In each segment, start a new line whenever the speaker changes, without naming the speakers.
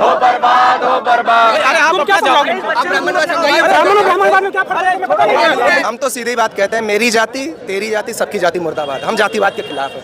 हो बर्बाद हो बर्बाद।
अरे आप क्या समझाओगे?
हम तो सीधी बात कहते हैं, मेरी जाति तेरी जाति सबकी जाति मुर्दाबाद। हम जातिवाद के खिलाफ हैं।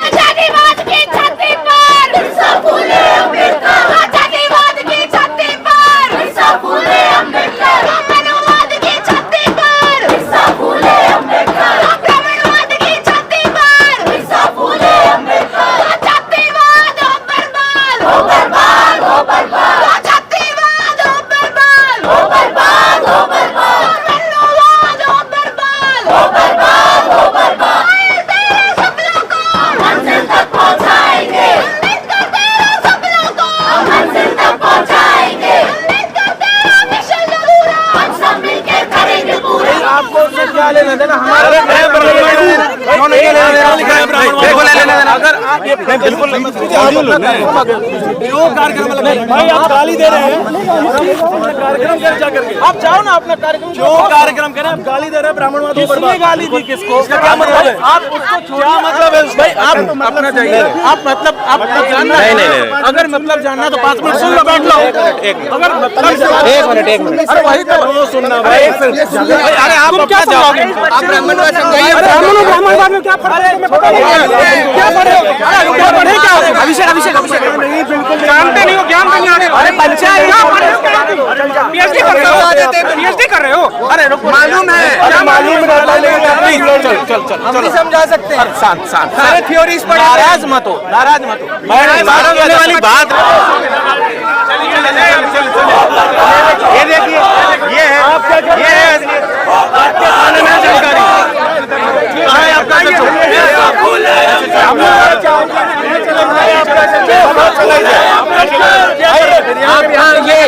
जातिवाद की छाती पर सब फूले अम्बेडकर, जातिवाद की छाती पर सब फूले अम्बेडकर, ब्राह्मणवाद की छाती पर सब फूले अम्बेडकर, ब्राह्मणवाद की छाती पर सब फूले अम्बेडकर, जातिवाद हो बर्बाद हो बर्बाद हो बर्बाद, जातिवाद हो बर्बाद हो बर्बाद हो बर्बाद, ब्राह्मणवाद हो बर्बाद हो बर्बाद हो बर्बाद। मंजिल तक पहुंचाएंगे, अम्बेडकर तेरे सपनों को मंजिल तक पहुंचाएंगे, अम्बेडकर तेरा मिशन अधूरा हम सब मिलकर करेंगे पूरा।
आपको उससे क्या लेना देना? हमारा अगर आप ये बिल्कुल जो कार्यक्रम भाई आप गाली दे रहे हैं, कार्यक्रम क्या करके आप जाओ ना अपना कार्यक्रम, जो कार्यक्रम करें आप गाली दे रहे हैं ब्राह्मणवाद को। किसने गाली दी किसको? क्या मतलब है? आप उसको क्या मतलब है भाई? आप अपना चाहिए, आप मतलब आप जानना है। अगर मतलब जानना तो 5 मिनट सुन लो, बैठ लो। अगर मतलब एक मिनट अरे वही तो सुनना भाई। अरे आप क्या समझाओगे? आप ब्राह्मणवाद समझाइए। ब्राह्मणवाद में क्या फर्क है? क्या पढ़े क्या? अभिषेक नहीं बिल्कुल जानते नहीं हो, ज्ञान नहीं आ रहे। अरे पंचायत पीएचडी कर रहे हो? अरे मालूम है क्या? मालूम चल हम नहीं समझा सकते। शांत सारे थ्योरीज पढ़, नाराज मत हो होने वाली बात। ये देखिए, ये है आने में जानकारी आप यहाँ ये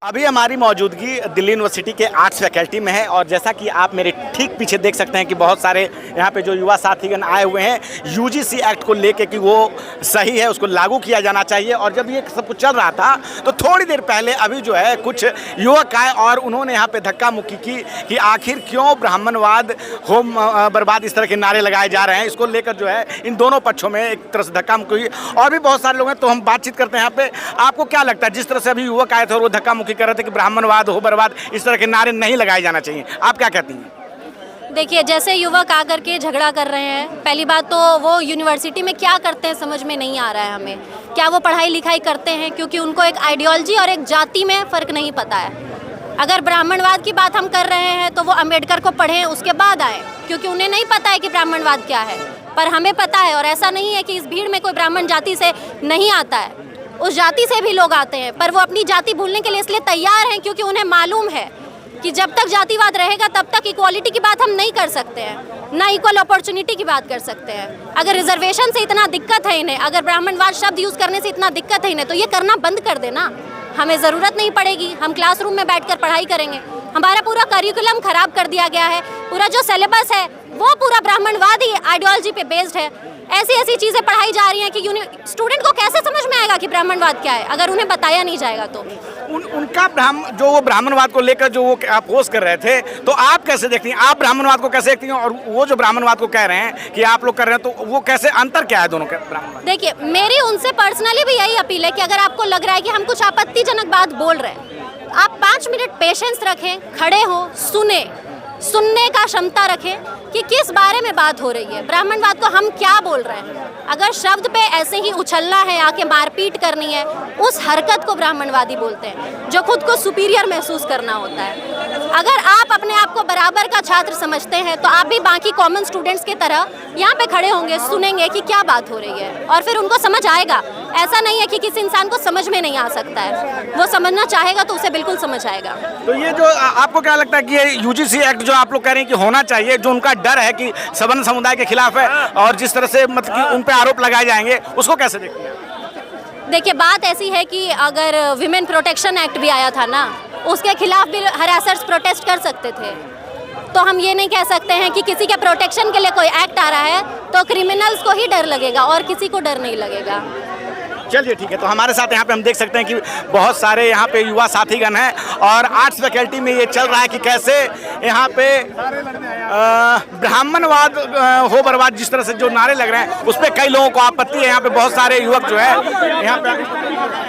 अभी हमारी मौजूदगी दिल्ली यूनिवर्सिटी के आर्ट्स फैकल्टी में है और जैसा कि आप मेरे ठीक पीछे देख सकते हैं कि बहुत सारे यहाँ पे जो युवा साथीगण आए हुए हैं यूजीसी एक्ट को लेके कि वो सही है, उसको लागू किया जाना चाहिए। और जब ये सब कुछ चल रहा था तो थोड़ी देर पहले अभी जो है कुछ युवक आए और उन्होंने यहाँ पे धक्का मुक्की की कि आखिर क्यों ब्राह्मणवाद हो बर्बाद इस तरह के नारे लगाए जा रहे हैं। इसको लेकर जो है इन दोनों पक्षों में एक तरह से धक्का मुक्की हुई और भी बहुत सारे लोग हैं। तो हम बातचीत करते हैं यहाँ पे। आपको क्या लगता है, जिस तरह से अभी युवक आए थे और वो धक्का मुक्की कर रहे थे कि ब्राह्मणवाद हो बर्बाद इस तरह के नारे नहीं लगाए जाना चाहिए, आप क्या कहती हैं?
देखिए, जैसे युवक आकर के झगड़ा कर रहे हैं, पहली बात तो वो यूनिवर्सिटी में क्या करते हैं समझ में नहीं आ रहा है हमें। क्या वो पढ़ाई लिखाई करते हैं? क्योंकि उनको एक आइडियोलॉजी और एक जाति में फ़र्क नहीं पता है। अगर ब्राह्मणवाद की बात हम कर रहे हैं तो वो अम्बेडकर को पढ़ें, उसके बाद आए, क्योंकि उन्हें नहीं पता है कि ब्राह्मणवाद क्या है, पर हमें पता है। और ऐसा नहीं है कि इस भीड़ में कोई ब्राह्मण जाति से नहीं आता है, उस जाति से भी लोग आते हैं, पर वो अपनी जाति भूलने के लिए इसलिए तैयार हैं क्योंकि उन्हें मालूम है कि जब तक जातिवाद रहेगा तब तक इक्वालिटी की बात हम नहीं कर सकते हैं, ना इक्वल अपॉर्चुनिटी की बात कर सकते हैं। अगर रिजर्वेशन से इतना दिक्कत है इन्हें, अगर ब्राह्मणवाद शब्द यूज़ करने से इतना दिक्कत है इन्हें, तो ये करना बंद कर देना। हमें ज़रूरत नहीं पड़ेगी, हम क्लासरूम में बैठकर पढ़ाई करेंगे। हमारा पूरा करिकुलम खराब कर दिया गया है, पूरा जो सिलेबस है वो पूरा ब्राह्मणवादी आइडियोलॉजी पे बेस्ड है। ऐसी चीज़ें पढ़ाई जा रही हैं कि स्टूडेंट को कैसे समझ में आएगा कि ब्राह्मणवाद क्या है अगर उन्हें बताया नहीं जाएगा तो।
उनका जो वो ब्राह्मणवाद को लेकर जो वो अपोज कर रहे थे, तो आप कैसे देखती हैं? आप ब्राह्मणवाद को कैसे देखती हैं और वो जो ब्राह्मणवाद को कह रहे हैं कि आप लोग कर रहे हैं, तो वो कैसे अंतर क्या है दोनों का?
देखिए, मेरी उनसे पर्सनली भी यही अपील है कि अगर आपको लग रहा है कि हम कुछ आपत्तिजनक बात बोल रहे हैं, आप 5 मिनट पेशेंस रखें, खड़े हो, सुनने का क्षमता रखें कि किस बारे में बात हो रही है, ब्राह्मणवाद को हम क्या बोल रहे हैं। अगर शब्द पे ऐसे ही उछलना है, आके मारपीट करनी है, उस हरकत को ब्राह्मणवादी बोलते हैं, जो खुद को सुपीरियर महसूस करना होता है। अगर आप अपने आप को बराबर का छात्र समझते हैं तो आप भी बाकी कॉमन स्टूडेंट्स की तरह यहाँ पे खड़े होंगे, सुनेंगे कि क्या बात हो रही है और फिर उनको समझ आएगा। ऐसा नहीं है कि किसी इंसान को समझ में नहीं आ सकता है, वो समझना चाहेगा तो उसे बिल्कुल समझ आएगा।
तो ये जो आपको क्या लगता है कि ये यूजीसी एक्ट जो आप लोग कह रहे हैं कि होना चाहिए, जो उनका डर है कि सवर्ण समुदाय के खिलाफ है और जिस तरह से मतलब कि उन पे आरोप लगाए जाएंगे, उसको कैसे देखते हैं?
देखिए, बात ऐसी है कि अगर विमेन प्रोटेक्शन एक्ट भी आया था ना, उसके खिलाफ भी हरासर्स प्रोटेस्ट कर सकते थे। तो हम ये नहीं कह सकते हैं कि किसी के प्रोटेक्शन के लिए कोई एक्ट आ रहा है तो क्रिमिनल्स को ही डर लगेगा और किसी को डर नहीं लगेगा।
चलिए ठीक है, तो हमारे साथ यहाँ पे हम देख सकते हैं कि बहुत सारे यहाँ पे युवा साथीगण हैं और आर्ट्स फैकल्टी में ये चल रहा है कि कैसे यहाँ पे ब्राह्मणवाद हो बर्बाद जिस तरह से जो नारे लग रहे हैं उस पर कई लोगों को आपत्ति है। यहाँ पे बहुत सारे युवक जो है यहाँ पे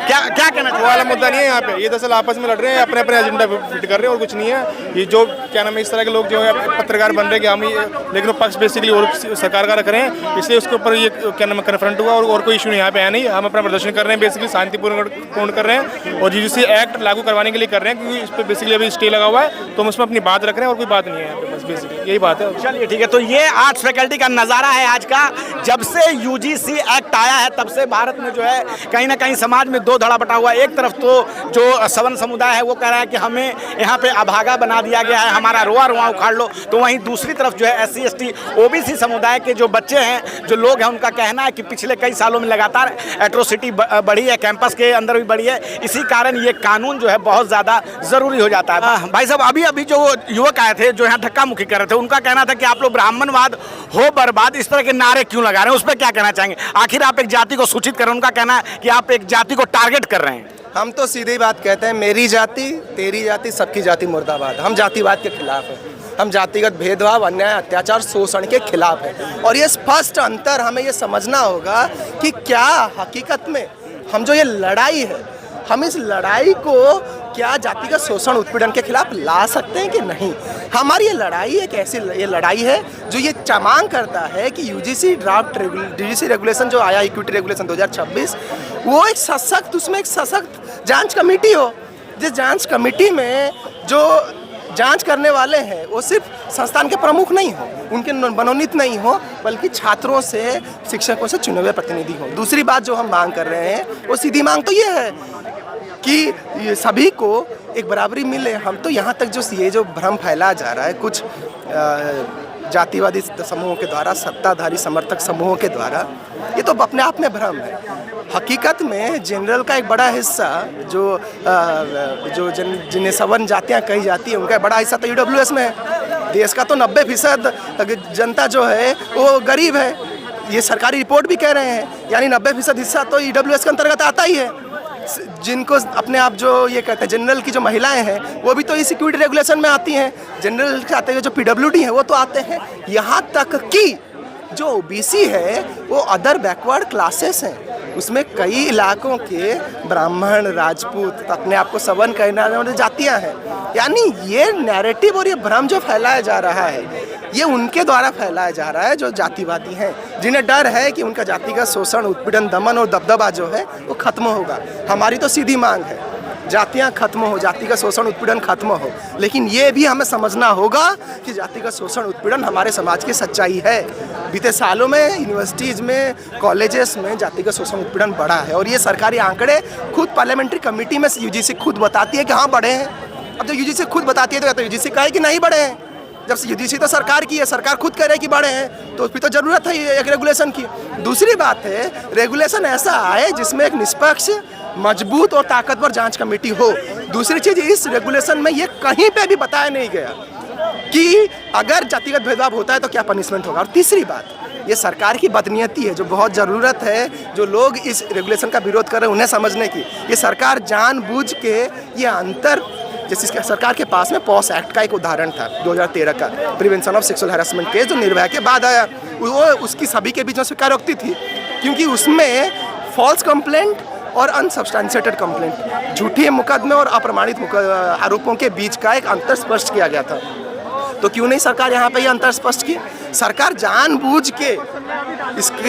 क्या कहना चाहिए?
वाला मुद्दा नहीं है यहाँ पे, ये दरअसल आपस में लड़ रहे हैं, अपने अपने एजेंडा फिट कर रहे हैं और कुछ नहीं है। ये जो क्या नाम है इस तरह के लोग जो है पत्रकार बन रहे हैं कि हम लेकिन वो पक्ष बेसिकली और सरकार का रख रहे हैं, इसलिए उसके ऊपर ये क्या नाम है कन्फ्रंट हुआ और कोई इशू यहाँ पे है नहीं। हम अपना प्रदर्शन कर रहे हैं, बेसिकली शांतिपूर्ण कर रहे हैं और यूजीसी एक्ट लागू करवाने के लिए कर रहे हैं क्योंकि इस पर बेसिकली अभी स्टे लगा हुआ है, तो हम उसमें अपनी बात रख रहे हैं और कोई बात नहीं है यहाँ पे, बस बेसिकली यही बात है।
चलिए ठीक है, तो ये आर्ट्स फैकल्टी का नज़ारा है आज का। जब से यूजीसी एक्ट आया है तब से भारत में जो है कहीं ना कहीं समाज में दो धड़ा बटा हुआ है। एक तरफ तो जो सवर्ण समुदाय है वो कह रहा है कि हमें यहाँ पे अभागा बना दिया गया है, हमारा रोआ रोआ उखाड़ लो, तो वहीं दूसरी तरफ जो है SC ST OBC समुदाय के जो बच्चे हैं, जो लोग हैं, उनका कहना है कि पिछले कई सालों में लगातार एट्रोसिटी बढ़ी है, कैंपस के अंदर भी बढ़ी है, इसी कारण ये कानून जो है बहुत ज़्यादा ज़रूरी हो जाता है। भाई साहब, अभी जो युवक आए थे जो यहाँ धक्का मुक्की कर रहे थे, उनका कहना था कि आप लोग ब्राह्मणवाद हो बर्बाद इस तरह के नारे क्यों लगा रहे हैं, उस पर क्या कहना चाहेंगे? आखिर आप एक जाति को सूचित कर रहे हैं, उनका कहना है कि आप एक जाति को टारगेट कर रहे हैं।
हम तो सीधी बात कहते हैं, मेरी जाति तेरी जाति सबकी जाति मुर्दाबाद। हम जातिवाद के खिलाफ हैं, हम जातिगत भेदभाव, अन्याय, अत्याचार, शोषण के खिलाफ हैं। और ये स्पष्ट अंतर हमें ये समझना होगा कि क्या हकीकत में हम जो ये लड़ाई है, हम इस लड़ाई को क्या जातिगत शोषण उत्पीड़न के खिलाफ ला सकते हैं कि नहीं। हमारी ये लड़ाई एक ऐसी ये लड़ाई है जो ये मांग करता है कि यूजीसी रेगुलेशन जो आया, इक्विटी रेगुलेशन 2026, वो एक सशक्त, उसमें एक सशक्त जांच कमेटी हो, जिस जांच कमेटी में जो जांच करने वाले हैं वो सिर्फ संस्थान के प्रमुख नहीं हो, उनके मनोनीत नहीं हो, बल्कि छात्रों से, शिक्षकों से चुने हुए प्रतिनिधि हो। दूसरी बात जो हम मांग कर रहे हैं वो सीधी मांग तो ये है कि ये सभी को एक बराबरी मिले। हम तो यहाँ तक जो भ्रम फैलाया जा रहा है कुछ जातिवादी समूहों के द्वारा, सत्ताधारी समर्थक समूहों के द्वारा, ये तो अपने आप में भ्रम है। हकीकत में जनरल का एक बड़ा हिस्सा जो जिन्हें सवर्ण जातियाँ कही जाती है, उनका बड़ा हिस्सा तो EWS में है। देश का तो 90% जनता जो है वो गरीब है, ये सरकारी रिपोर्ट भी कह रहे हैं, यानी 90% हिस्सा तो EWS के अंतर्गत आता ही है। जिनको अपने आप जो ये कहते हैं जनरल की जो महिलाएं हैं वो भी तो इस इक्विटी रेगुलेशन में आती हैं, जनरल के आते हुए जो PWD हैं वो तो आते हैं, यहाँ तक कि जो OBC है वो अदर बैकवर्ड क्लासेस हैं, उसमें कई इलाकों के ब्राह्मण, राजपूत, अपने आप को सवर्ण कहने वाली जातियाँ हैं। यानी ये नैरेटिव और ये भ्रम जो फैलाया जा रहा है ये उनके द्वारा फैलाया जा रहा है जो जातिवादी हैं, जिन्हें डर है कि उनका जातिगत शोषण, उत्पीड़न, दमन और दबदबा जो है वो खत्म होगा। हमारी तो सीधी मांग है जातियाँ खत्म हो, जातिगत शोषण उत्पीड़न खत्म हो, लेकिन ये भी हमें समझना होगा कि जातिगत शोषण उत्पीड़न हमारे समाज की सच्चाई है। बीते सालों में यूनिवर्सिटीज़ में, कॉलेजेस में जातिगत शोषण उत्पीड़न बढ़ा है और ये सरकारी आंकड़े खुद पार्लियामेंट्री कमेटी में यूजीसी खुद बताती है कि हाँ बढ़े हैं। अब जब यूजीसी खुद बताती है तो यूजीसी कहे कि नहीं बढ़े हैं, जब यूजीसी तो सरकार की है, सरकार खुद कह रही है कि बढ़े हैं, तो फिर तो ज़रूरत है एक रेगुलेशन की। दूसरी बात है रेगुलेशन ऐसा आए जिसमें एक निष्पक्ष, मजबूत और ताकतवर जांच कमेटी हो। दूसरी चीज़, इस रेगुलेशन में ये कहीं पे भी बताया नहीं गया कि अगर जातिगत भेदभाव होता है तो क्या पनिशमेंट होगा। और तीसरी बात, ये सरकार की बदनीयती है जो बहुत ज़रूरत है, जो लोग इस रेगुलेशन का विरोध कर रहे हैं उन्हें समझने की। ये सरकार जानबूझ के ये अंतर, जैसे सरकार के पास में पॉस एक्ट का एक उदाहरण था 2013 का, prevention of sexual harassment case, जो निर्भया के बाद आया, वो उसकी सभी के बीच में स्वीकारोक्ति थी क्योंकि उसमें फॉल्स कंप्लेंट और अनसब्सटेंशिएटेड कंप्लेंट, झूठे मुकदमे और अप्रमाणित आरोपों के बीच का एक अंतर स्पष्ट किया गया था। तो क्यों नहीं सरकार यहाँ पे ये अंतर स्पष्ट की? सरकार जानबूझ के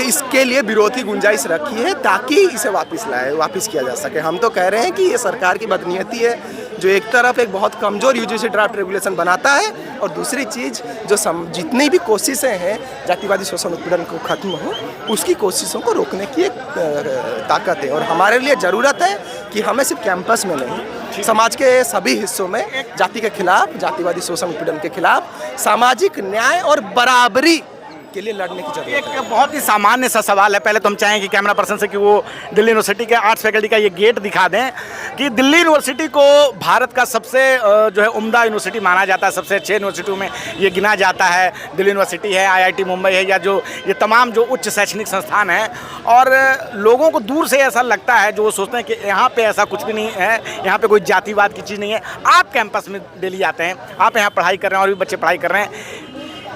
इसके लिए विरोध की गुंजाइश रखी है ताकि इसे वापस किया जा सके। हम तो कह रहे हैं कि ये सरकार की बदनीयती है जो एक तरफ एक बहुत कमज़ोर यूजीसी ड्राफ्ट रेगुलेशन बनाता है और दूसरी चीज़ जो जितनी भी कोशिशें हैं जातिवादी शोषण उत्पीड़न को खत्म हो, उसकी कोशिशों को रोकने की एक ताकत है। और हमारे लिए ज़रूरत है कि हमें सिर्फ कैंपस में नहीं, समाज के सभी हिस्सों में जाति के खिलाफ, जातिवादी शोषण उत्पीड़न के खिलाफ सामाजिक न्याय और बराबरी के लिए लड़ने की जरूरत है।
एक बहुत ही सामान्य सा सवाल है, पहले तो हम चाहेंगे कि कैमरा पर्सन से कि वो दिल्ली यूनिवर्सिटी के आर्ट्स फैकल्टी का ये गेट दिखा दें कि दिल्ली यूनिवर्सिटी को भारत का सबसे जो है उम्दा यूनिवर्सिटी माना जाता है, सबसे अच्छे यूनिवर्सिटियों में ये गिना जाता है। दिल्ली यूनिवर्सिटी है, IIT मुंबई है, या जो ये तमाम जो उच्च शैक्षणिक संस्थान हैं, और लोगों को दूर से ऐसा लगता है, जो वो सोचते हैं कि यहाँ पे ऐसा कुछ भी नहीं है, यहाँ पे कोई जातिवाद की चीज़ नहीं है। आप कैंपस में डेली आते हैं, आप यहाँ पढ़ाई कर रहे हैं और भी बच्चे पढ़ाई कर रहे हैं,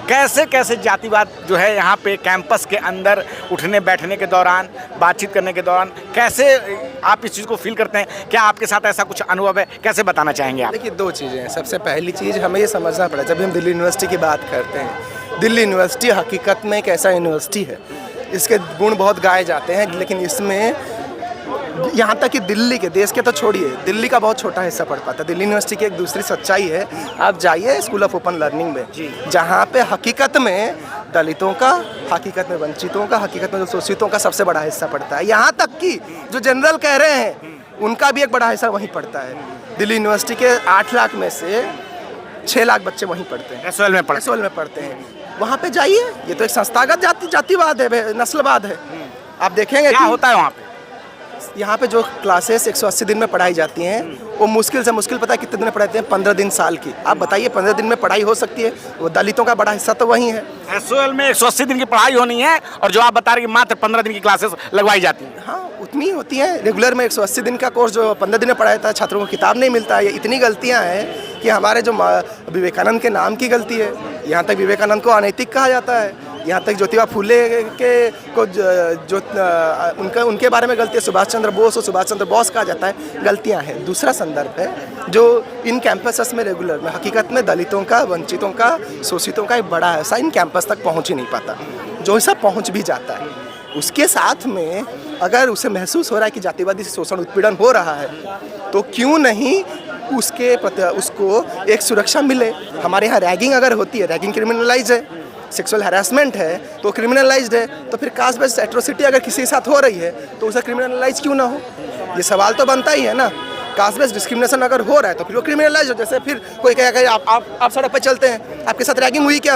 कैसे कैसे जातिवाद जो है यहाँ पे कैंपस के अंदर उठने बैठने के दौरान, बातचीत करने के दौरान, कैसे आप इस चीज़ को फील करते हैं? क्या आपके साथ ऐसा कुछ अनुभव है? कैसे बताना चाहेंगे आप?
देखिए, दो चीज़ें हैं। सबसे पहली चीज़ हमें ये समझना पड़ेगा, जब हम दिल्ली यूनिवर्सिटी की बात करते हैं, दिल्ली यूनिवर्सिटी हकीकत में एक ऐसा यूनिवर्सिटी है, इसके गुण बहुत गाए जाते हैं, लेकिन इसमें यहाँ तक कि दिल्ली के, देश के तो छोड़िए, दिल्ली का बहुत छोटा हिस्सा पड़ पाता है। दिल्ली यूनिवर्सिटी की एक दूसरी सच्चाई है, आप जाइए स्कूल ऑफ ओपन लर्निंग में, जहाँ पे हकीकत में दलितों का, हकीकत में वंचितों का, हकीकत में जो शोषितों का सबसे बड़ा हिस्सा पड़ता है। यहाँ तक कि जो जनरल कह रहे हैं उनका भी एक बड़ा हिस्सा वहीं पड़ता है। दिल्ली यूनिवर्सिटी के 8 लाख में से 6 लाख बच्चे वहीं पढ़ते हैं,
एसओएल में
पढ़ते हैं। वहाँ पे जाइए, ये तो एक संस्थागत जातिवाद है, नस्लवाद है। आप देखेंगे
क्या होता है वहाँ पे।
यहाँ पे जो क्लासेस 180 दिन में पढ़ाई जाती हैं, वो मुश्किल से मुश्किल पता है कितने दिन में पढ़ाते हैं? 15 दिन साल की। आप बताइए 15 दिन में पढ़ाई हो सकती है? वो दलितों का बड़ा हिस्सा तो वही है।
एसओएल में 180 दिन की पढ़ाई होनी है, और जो आप बता रहे हैं कि मात्र 15 दिन की क्लासेस लगवाई जाती हैं।
हाँ, उतनी होती हैं। रेगुलर में 180 दिन का कोर्स जो 15 दिन में पढ़ाया था, छात्रों को किताब नहीं मिलता है। ये इतनी गलतियाँ हैं कि हमारे जो विवेकानंद के नाम की गलती है। यहाँ तक विवेकानंद को अनैतिक कहा जाता है, यहाँ तक ज्योतिबा फूले के को जो उनके बारे में गलती है, सुभाष चंद्र बोस और सुभाष चंद्र बोस कहा जाता है। गलतियाँ हैं। दूसरा संदर्भ है जो इन कैंपसेस में रेगुलर में हकीकत में दलितों का, वंचितों का, शोषितों का एक बड़ा हिस्सा इन कैंपस तक पहुँच ही नहीं पाता। जो हिस्सा पहुँच भी जाता है, उसके साथ में अगर उसे महसूस हो रहा है कि जातिवादी शोषण उत्पीड़न हो रहा है, तो क्यों नहीं उसको एक सुरक्षा मिले। हमारे यहाँ रैगिंग अगर होती है, रैगिंग क्रिमिनलाइज है, सेक्सुअल हैरेसमेंट है तो क्रिमिनलाइज्ड है, तो फिर कास्ट बेस्ड एट्रोसिटी अगर किसी के साथ हो रही है तो उसे क्रिमिनलाइज क्यों ना हो? ये सवाल तो बनता ही है ना। कास्ट बेस्ड डिस्क्रिमिनेशन अगर हो रहा है तो फिर वो क्रिमिनलाइज हो। जैसे फिर कोई कहेगा आप सड़क पर चलते हैं, आपके साथ रैगिंग हुई क्या?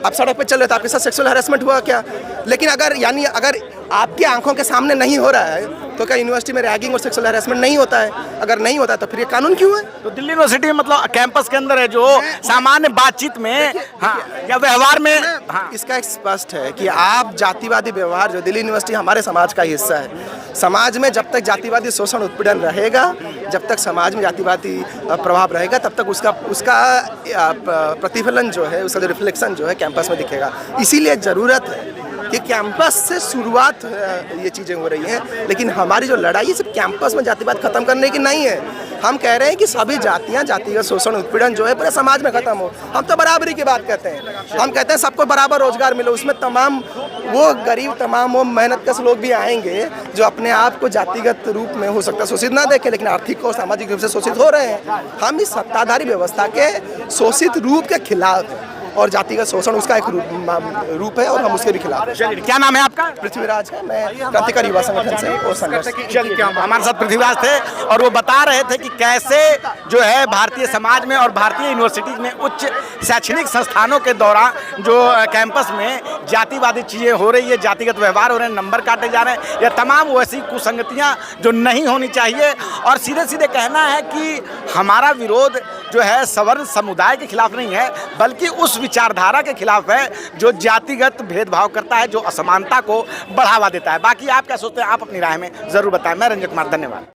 आप सड़क पर चल रहे थे, आपके साथ सेक्सुअल हैरेसमेंट हुआ क्या? लेकिन अगर आपकी आंखों के सामने नहीं हो रहा है तो क्या यूनिवर्सिटी में रैगिंग और सेक्सुअल हैरेसमेंट नहीं होता है? अगर नहीं होता है तो फिर ये कानून क्यों है?
तो दिल्ली यूनिवर्सिटी में मतलब कैंपस के अंदर है जो सामान्य बातचीत में, हाँ, या व्यवहार में, हाँ,
इसका एक स्पष्ट है कि आप जातिवादी व्यवहार, जो दिल्ली यूनिवर्सिटी हमारे समाज का हिस्सा है, समाज में जब तक जातिवादी शोषण उत्पीड़न रहेगा, जब तक समाज में जातिवादी प्रभाव रहेगा, तब तक उसका प्रतिफलन जो है, उसका जो रिफ्लेक्शन जो है कैंपस में दिखेगा। इसीलिए ज़रूरत है कि कैंपस से शुरुआत ये चीज़ें हो रही हैं, लेकिन हमारी जो लड़ाई है सिर्फ कैंपस में जातिवाद खत्म करने की नहीं है। हम कह रहे हैं कि सभी जातियाँ, जातिगत शोषण उत्पीड़न जो है पूरे समाज में खत्म हो। हम तो बराबरी की बात कहते हैं। हम कहते हैं सबको बराबर रोजगार मिले, उसमें तमाम वो गरीब, तमाम वो मेहनतकश लोग भी आएंगे जो अपने आप को जातिगत रूप में हो सकता है शोषित ना देखें, लेकिन आर्थिक और सामाजिक रूप से शोषित हो रहे हैं। हम इस सत्ताधारी व्यवस्था के शोषित रूप के खिलाफ हैं, और जातिगत शोषण उसका एक रूप है, और हम उसके भी खिलाफ हैं।
क्या नाम है आपका?
पृथ्वीराज है, मैं क्रांतिकारी युवा संगठन से और संघर्ष।
हमारे साथ पृथ्वीराज थे, और वो बता रहे थे कि कैसे जो है भारतीय समाज में और भारतीय यूनिवर्सिटी में उच्च शैक्षणिक संस्थानों के दौरान जो कैंपस में जातिवादी चीज़ें हो रही है, जातिगत व्यवहार हो रहे हैं, नंबर काटे जा रहे हैं, या तमाम वैसी कुसंगतियाँ जो नहीं होनी चाहिए। और सीधे सीधे कहना है कि हमारा विरोध जो है सवर्ण समुदाय के खिलाफ नहीं है, बल्कि उस विचारधारा के खिलाफ है जो जातिगत भेदभाव करता है, जो असमानता को बढ़ावा देता है। बाकी आप क्या सोचते हैं? आप अपनी राय में जरूर बताएं। मैं रंजन कुमार, धन्यवाद।